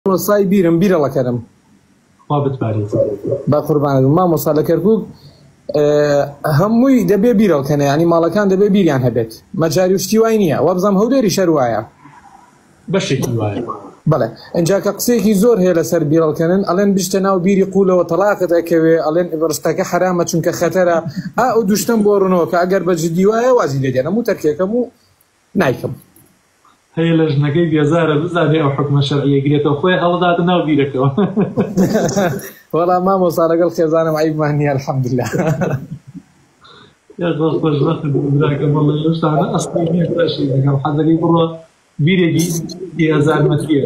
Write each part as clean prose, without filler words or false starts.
مامۆسای بیرم بیرەڵەکەرم با قوربانت مامۆستا لە کەرکووک هەمووی دەبێ بیرەڵکەنە ینی ماڵەکان دەبێ بیریان هەبێت مەجاری وشتی وای نییە وە بزانم هەولێری شەر وایە بەشێکی وایە بەڵێ ئەنجا کە قسێکی زۆر هەیە لەسەر بیرەڵکەنن ئەڵێن بشتە ناو بیری قوولەوە تەلاقت ئەکەوێ ئەڵێن ڕستەکە حرامە چونکە خەتەرە ئەو دوشتم بۆ ڕوونەوە کە ئەگەر بە جددی وایە وازی لێ دێنە هەموو تەرکێکەم و نایکەم هەیە لە ژنەکەی بێزارە بزانێ ئەو حکمە شەرعیە گرێتەوە خۆی هەڵداتە ناو بیرەکەوە وەڵام مامۆستا لەگەڵ خێزانم عیبمان نییە الحەمدولله حەزەکەی بڕۆ بیرێکی 10,000 مەتریە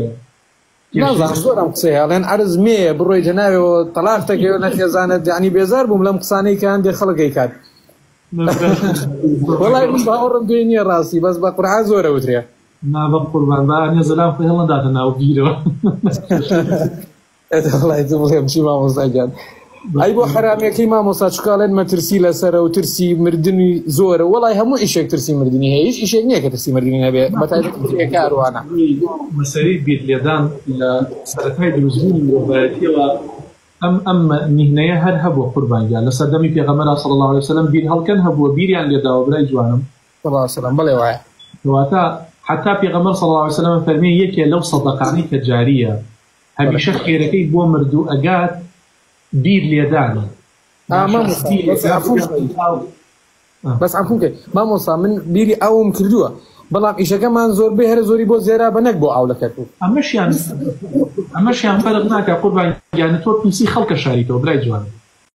نازانم زۆرم قسەیە ئەڵێن عەرز مێیە بڕۆیتە ناوێەوە تەلاق دەکەوێت لە خێزانت ینی بێزار بووم لەم قسانەی کە هەندێک خەڵکەی کات وەڵای من باوەڕم دوێ نییە ڕاستی بەس بە قورعان زۆرە وترێ نابە قوربان بە نێزەلام خۆی هەڵەداتە ناو بیرەوە وڵای بڵێم چی مامۆستا گیان ئەی بۆ حرامەکەی مامۆستا چکاڵێن مەترسی لەسەرە و ترسی مردنی زۆرە وەڵای هەموو ئیشێک ترسی مردنی هەیە هیچ ئیشێک نییە کە ترسی مردنی هەبێ بەتایبەتی کاروانە مەسەرەی بیر لێدان لە سەرەتای دروستبوونی مرۆڤایەتیەوە ئەم میهنەیە هەر هەبووە قوربانگیان لە سەردەمی پێغەمبەر صلی الله علیه وسلم بیر هەڵکەن هەبووە بیریان لێداوە برای جوانم صلی الله علیه وسلم بڵێ وایە کەواتە حتا پێغەمبەر صلی الله علیه وسلم فەرمێ یەکێ لەو سەدەقانەی کە جاریە هەمیشە خێرەکەی بۆ مردوو ئەگات بیر لێدانە بەس عەفوکە مامۆستا من بیری ئەوم کردووە بەڵام ئیشەکەمان زۆر بێ هەرە زۆری بۆ زێرا بە نەک بۆ ئاو لە کەرکووک ئەمەشیان فەرق ناکات قوربان گیانە تۆ پیسی خەڵکە شاریتەوە برای جوانم